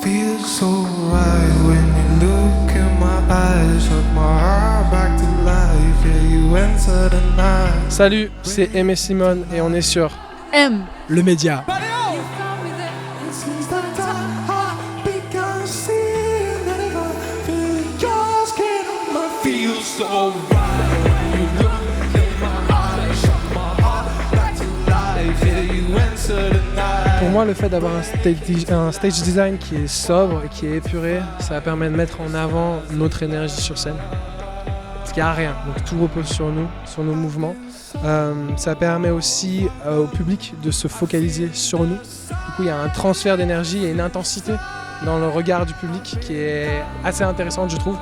Feels so right when you look in my eyes, shut my heart back to life, yeah, you enter the night. Salut, c'est Aimé Simone et on est sur M. Le média. Feels so right when you look in my eyes, shut my heart back to life, yeah, you enter the night. Pour moi, le fait d'avoir un stage design qui est sobre et qui est épuré, ça permet de mettre en avant notre énergie sur scène. Parce qu'il n'y a rien, donc tout repose sur nous, sur nos mouvements. Ça permet aussi au public de se focaliser sur nous. Du coup, il y a un transfert d'énergie et une intensité dans le regard du public qui est assez intéressante, je trouve.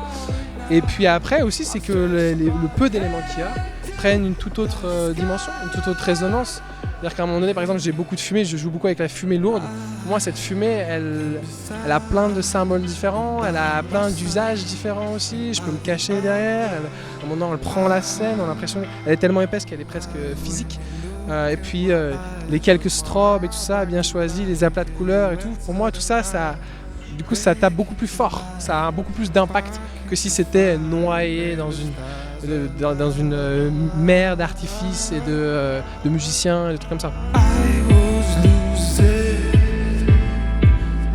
Et puis après aussi, c'est que le peu d'éléments qu'il y a prennent une toute autre dimension, une toute autre résonance. C'est-à-dire qu'à un moment donné, par exemple, j'ai beaucoup de fumée, je joue beaucoup avec la fumée lourde. Pour moi, cette fumée, elle a plein de symboles différents, elle a plein d'usages différents aussi. Je peux me cacher derrière. À un moment donné, elle prend la scène, on a l'impression qu'elle est tellement épaisse qu'elle est presque physique. Et puis les quelques strobes et tout ça, bien choisi, les aplats de couleurs et tout. Pour moi, tout ça, du coup, ça tape beaucoup plus fort. Ça a beaucoup plus d'impact que si c'était noyé dans une mer d'artifices et de musiciens et des trucs comme ça. I was losing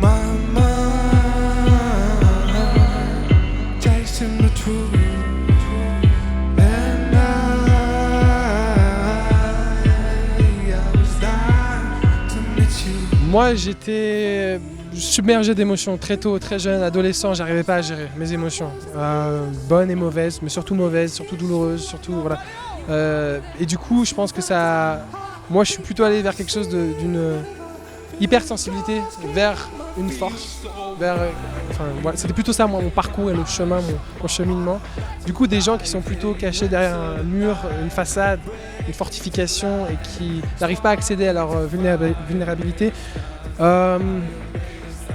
my mind, chasing the truth, and I was dying to meet you. Moi, j'étais submergé d'émotions très tôt, très jeune, adolescent, j'arrivais pas à gérer mes émotions, bonnes et mauvaises, mais surtout mauvaises, surtout douloureuses, surtout voilà. Et du coup, je pense que moi, je suis plutôt allé vers quelque chose d'une hypersensibilité, vers une force, voilà, c'était plutôt ça, moi, mon parcours et le chemin, mon cheminement. Du coup, des gens qui sont plutôt cachés derrière un mur, une façade, une fortification et qui n'arrivent pas à accéder à leur vulnérabilité.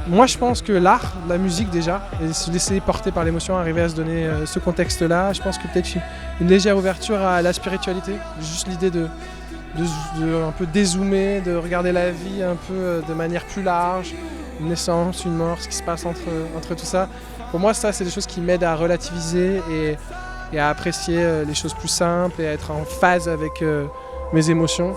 Moi, je pense que l'art, la musique déjà, et se laisser porter par l'émotion, arriver à se donner ce contexte-là, je pense que peut-être une légère ouverture à la spiritualité, juste l'idée de un peu dézoomer, de regarder la vie un peu de manière plus large, une naissance, une mort, ce qui se passe entre tout ça. Pour moi, ça, c'est des choses qui m'aident à relativiser et à apprécier les choses plus simples et à être en phase avec mes émotions.